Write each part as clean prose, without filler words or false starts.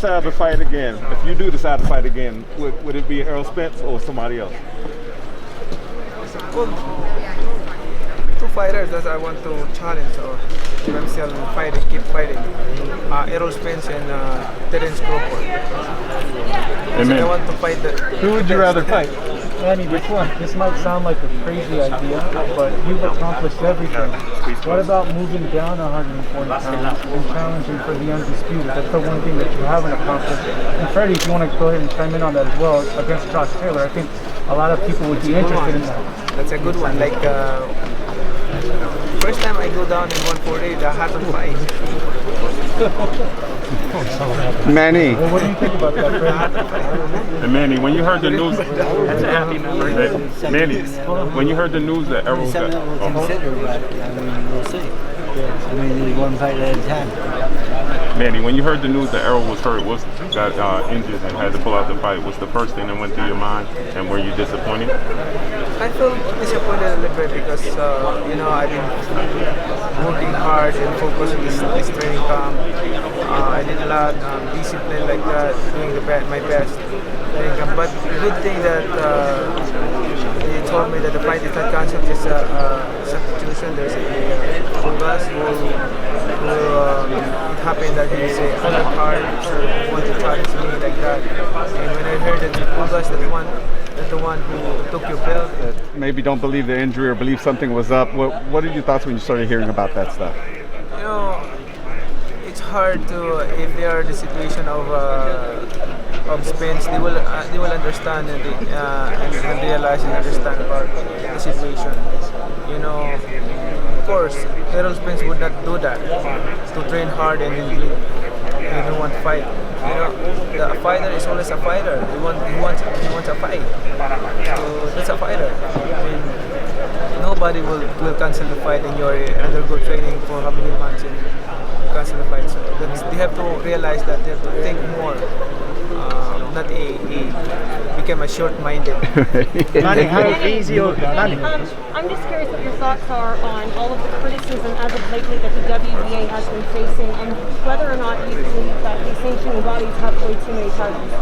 decide to fight again, if you do decide to fight again, would it be Errol Spence or somebody else? Well, two fighters that I want to challenge, or if I'm still fighting, keep fighting. Errol Spence and Crawford. Amen. I want to fight Who would you rather fight? Manny, which one? This might sound like a crazy idea, but you've accomplished everything. What about moving down 140 pounds and challenging for the undisputed? That's the one thing that you haven't accomplished. And Freddie, if you want to go ahead and chime in on that as well, against Josh Taylor, I think a lot of people would be interested in that. That's a good one. Like, first time I go down in 140, the Hatton fight. Manny. Well, what do you think about that, Freddie? And Manny, when you heard the news, That's a happy number. Manny, when you heard the news that Errol got, Something that we'll consider, but I mean, we'll see. I mean, there's one fight at a time. Manny, when you heard the news that Errol was hurt, got injured and had to pull out the fight, what's the first thing that went through your mind, and were you disappointed? I feel disappointed a little bit because you know, I've been working hard and focused on this training camp. I did a lot discipline like that, doing my best training camp. But the good thing that he told me that the fight is not cancelled, just a substitution. There's a Fugas who it happened that he's under card, so he wanted to challenge me like that. And when I heard that Fugas, that's the one who took your belt. Maybe don't believe the injury or believe something was up. What are your thoughts when you started hearing about that stuff? You know, it's hard to, if they are the situation of Spence, they will understand and realize and understand about the situation. You know, of course, Errol Spence would not do that, to train hard and don't want to fight. You know, the fighter is always a fighter. He wants a fight. So that's a fighter. I mean, nobody will cancel the fight and you're undergo training for how many months and cancel the fight. So they have to realize that they have to think more. Not become a short-minded. Manny, how easy or Manny? I'm just curious what your thoughts are on all of the criticism as of lately that the WBA has been facing, and whether or not you believe that the sanctioning bodies have played too many charges.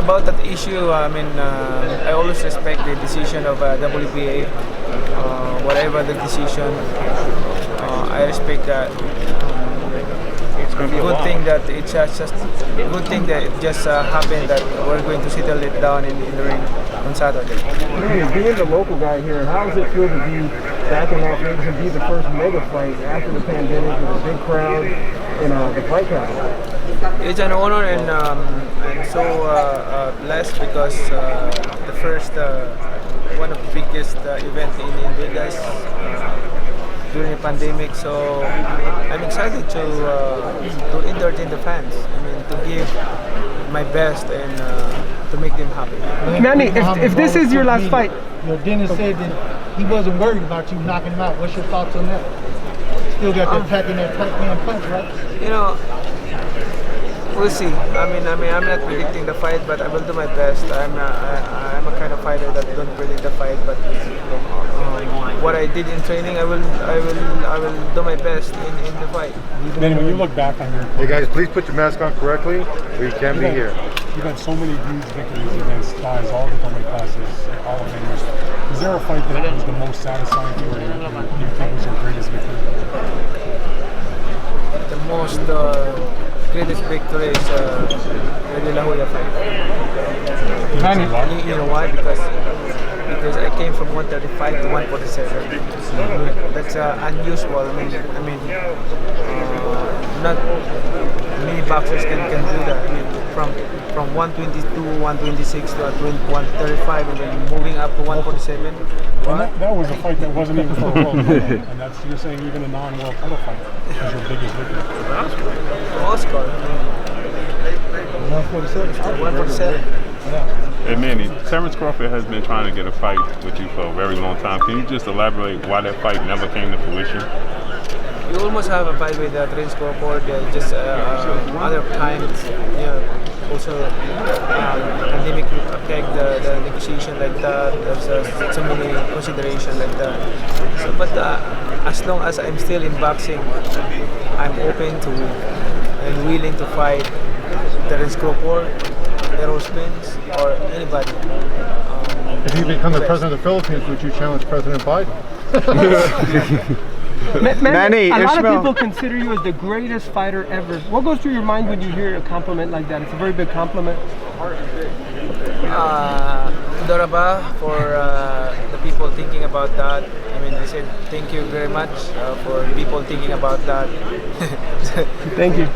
About that issue, I mean, I always respect the decision of WBA. Whatever the decision, I respect that. Good thing that it just happened that we're going to settle it down in the ring on Saturday. Being the local guy here, how does it feel to be back in Las Vegas and be the first mega fight after the pandemic with a big crowd and the fight crowd? It's an honor and so blessed because the first one of the biggest event in Vegas during the pandemic. So I'm excited to entertain the fans. I mean, to give my best and to make them happy. Manny, if this is your last fight, Dennis said that he wasn't worried about you knocking him out. What's your thoughts on that? Still got that pack in that man punch, right? You know, we'll see. I mean, I'm not predicting the fight, but I will do my best. I'm a kind of fighter that don't predict the fight, but what I did in training, I will do my best in the fight. Then when you look back on your Hey guys, please put your mask on correctly. We can be here. You've had so many huge victories against guys, all different weight classes, all of them. Is there a fight that was the most satisfying to you, or you think was your greatest victory? The most greatest victory is the La Jolla fight. You know why? Because I came from 135 to 147. That's unusual. I mean, not many boxers can do that. I mean, from 122, 126 to 135, and then moving up to 147. That was a fight that wasn't even for a world title, and that's, you're saying, even a non-world title fight is your biggest victory. Oscar. 147. Hey Manny, Terrence Crawford has been trying to get a fight with you for a very long time. Can you just elaborate why that fight never came to fruition? You almost have a fight with Terrence Crawford, just other times, you know, also pandemic affect the negotiation like that. There's so many considerations like that. So, but as long as I'm still in boxing, I'm open to and willing to fight Crawford, Spence, or anybody. If you become the president of the Philippines, would you challenge President Biden? Manny, a lot Ishmael. of people consider you as the greatest fighter ever. What goes through your mind when you hear a compliment like that? It's a very big compliment. Doraba for the people thinking about that. I mean, I said thank you very much for people thinking about that. Thank you.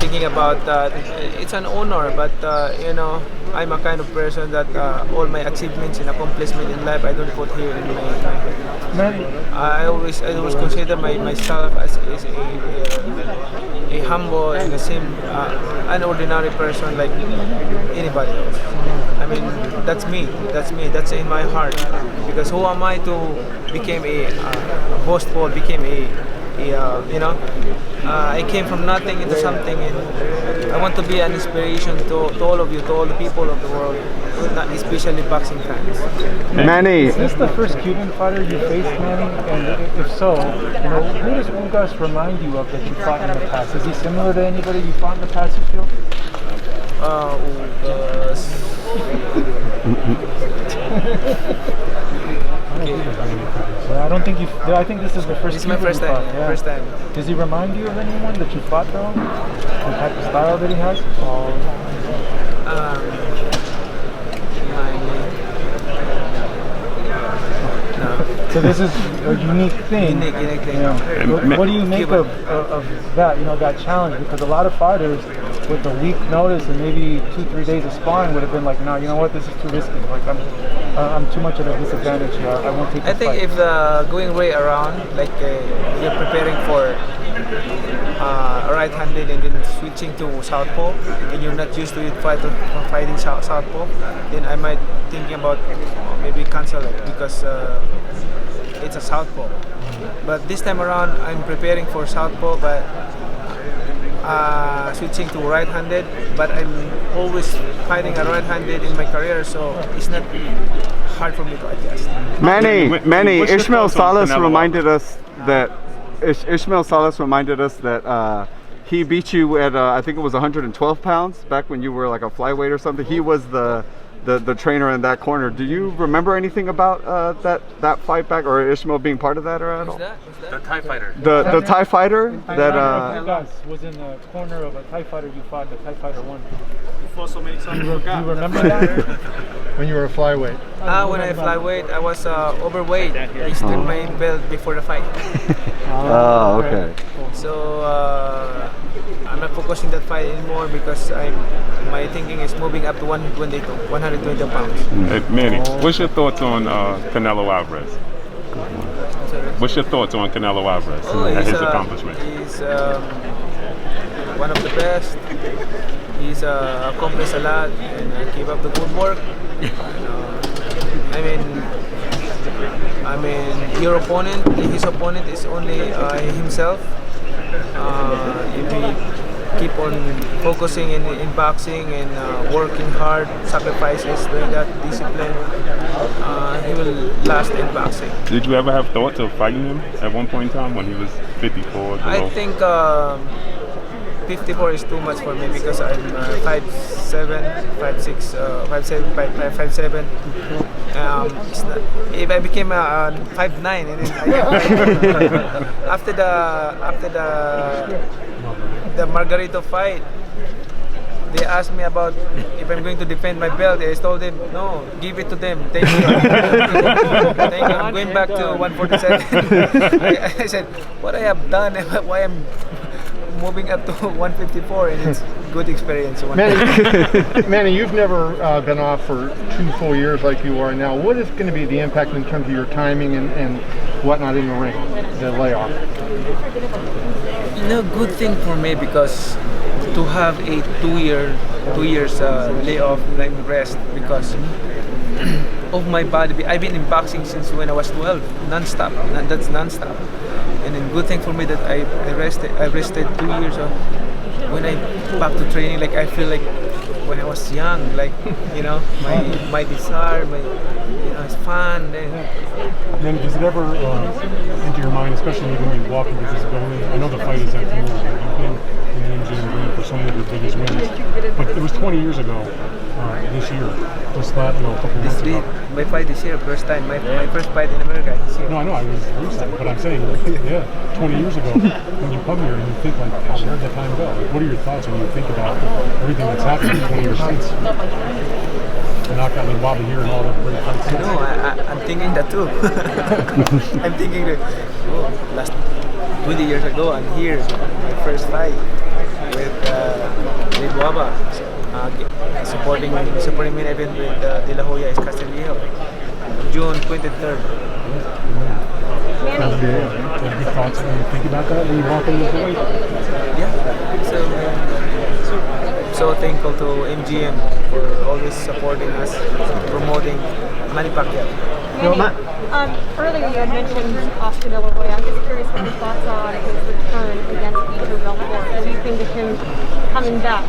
Thinking about that, it's an honor. But you know, I'm a kind of person that all my achievements and accomplishments in life I don't put here in my Manny, I always consider myself as a humble and the same an ordinary person like anybody else. I mean, that's me. That's in my heart. Because who am I to become a boastful? Became a you know, I came from nothing into something, and I want to be an inspiration to all of you, to all the people of the world, especially boxing fans. Manny, Is this the first Cuban fighter you faced, Manny? And if so, you know, who does Ugas remind you of that you fought in the past? Is he similar to anybody you fought in the past, you feel? I don't think you. I think this is the first. This is my Cuban first you time. fought, yeah. First time. Does he remind you of anyone that you fought though? The type of style that he has? So this is a unique thing. Unique thing. Yeah. What do you make of that? You know, that challenge, because a lot of fighters with a week notice and maybe 2-3 days of sparring would have been like, no, you know what, this is too risky. Like I'm too much at a disadvantage here. I won't take. I think fight. if going way around, like you're preparing for right-handed and then switching to southpaw, and you're not used to it fighting southpaw, then I might thinking about maybe cancel it because it's a southpaw. But this time around, I'm preparing for southpaw, but switching to right-handed. But I'm always fighting a right-handed in my career, so it's not hard for me to adjust. Manny, What's your Ishmael thoughts on Salas Canelo reminded us that he beat you at I think it was 112 pounds back when you were like a flyweight or something. He was the trainer in that corner. Do you remember anything about that fight back, or Ishmael being part of that or at all? The Thai fighter. The Thai fighter that Ugas was in the corner of a Thai fighter you fought. The Thai fighter won. Do you remember that? When you were a flyweight. When I flyweight, I was overweight. I stripped my belt before the fight. Oh, okay. So I'm not focusing that fight anymore because my thinking is moving up to 120 pounds. Hey, Manny, what's your thoughts on Canelo Alvarez? What's your thoughts on Canelo Alvarez and his accomplishment? He's one of the best. He's accomplished a lot and keep up the good work. I mean, your opponent, his opponent is only himself. If he keep on focusing in boxing and working hard, sacrifices, doing that discipline, he will last in boxing. Did you ever have thoughts of fighting him at one point in time when he was 54? I think 54 is too much for me because I'm 5'7", 5'6", 5'7". If I became 5'9", and then after the Margarito fight, they asked me about if I'm going to defend my belt. I told them, no, give it to them. Thank you. Thank you. I'm going back to 147. I said, what I have done, why I'm moving up to 154, and it's good experience. Manny, you've never been off for 2 full years like you are now. What is going to be the impact in terms of your timing and whatnot in the ring, the layoff? Good thing for me because to have a 2 years layoff, like rest, because of my body. I've been in boxing since when I was 12, non-stop. That's non-stop. And then good thing for me that I rested 2 years. When I back to training, like I feel like when I was young, like my desire, it's fun. Then does it ever into your mind, especially when you walk into this building? I know the fight is at you've been in the gym. so many of your biggest wins. But it was 20 years ago this year. Just not, a couple months ago. My fight this year, first time. My first fight in America this year. No, I know, I was recent, but I'm saying, 20 years ago, when you come here and you think, like, where'd the time go? Like, what are your thoughts when you think about everything that's happened 20 years since? The knockout and Waba here and all the great fights. No, I'm thinking that too. I'm thinking that, last 20 years ago, I'm here, my first fight with Waba. Supporting main event with De La Hoya is Castillo, June 23rd. Have you thoughts when you think about that when you walk in the way? Yeah, so thankful to MGM for always supporting us, promoting Manny Pacquiao. Manny, earlier you had mentioned Oscar De La Hoya. I'm just curious what your thoughts are on his return against Peter Belfort. What do you think of him coming back?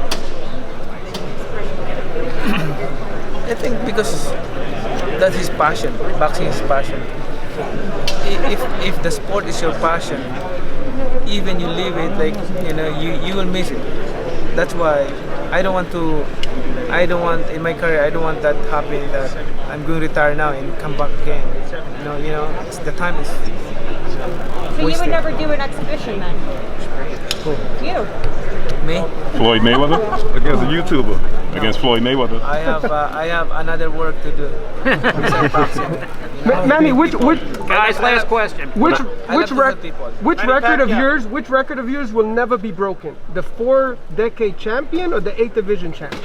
I think because that's his passion, boxing is passion. If the sport is your passion, even you leave it, like, you will miss it. That's why I don't want in my career, I don't want that happen that I'm going to retire now and come back again. The time is So you would never do an exhibition then? You? Me? Floyd Mayweather against a YouTuber against Floyd Mayweather. I have another work to do. Besides boxing. Manny, which Guys, last question. which Manny record of Pacquiao. yours will never be broken? The 4-decade champion or the 8th division champion?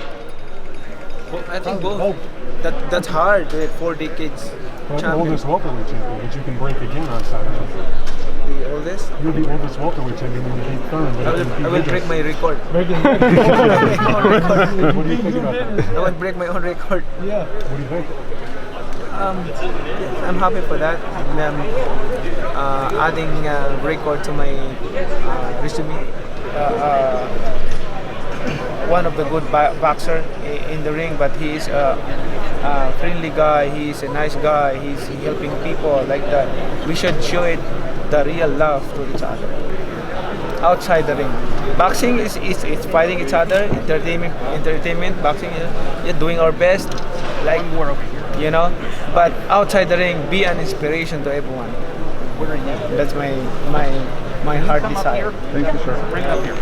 Well, I think both. That's hard. 4 decades Well, the champion. oldest welterweight champion, which you can break again on Saturday. The oldest. You're the oldest welterweight champion when you beat Thurman. But I will break my record. What do you think about that? I will break my own record. Yeah. What do you think? I'm happy for that. And I'm adding record to my resume. One of the good boxer in the ring, but he is a friendly guy. He's a nice guy. He's helping people like that. We should show it the real love to each other outside the ring. Boxing is fighting each other. Entertainment. Boxing, you're doing our best, like But outside the ring, be an inspiration to everyone. That's my heart desire. Thank you, sir.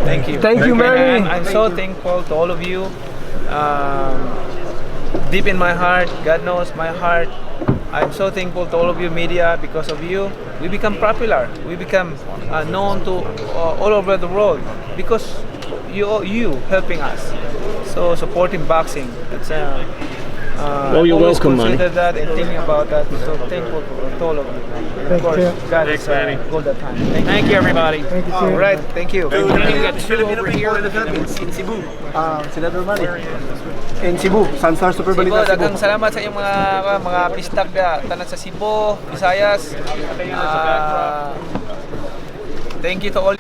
Thank you. Thank you, Manny. I'm so thankful to all of you. Deep in my heart, God knows my heart. I'm so thankful to all of you media. Because of you, we become popular. We become known to all over the world because you helping us. So supporting boxing. It's you're always welcome, Manny. consider that and thinking about that. So thankful to all of you. And of course, God is good that time. Thank you, everybody. All right, thank you. We got 2 over here in Cebu. Senator Manny. In Cebu, Sunstar Super Cebu, Balita Cebu. daghang salamat sa inyong mga pistag tanan sa Cebu, Visayas. Thank you to all.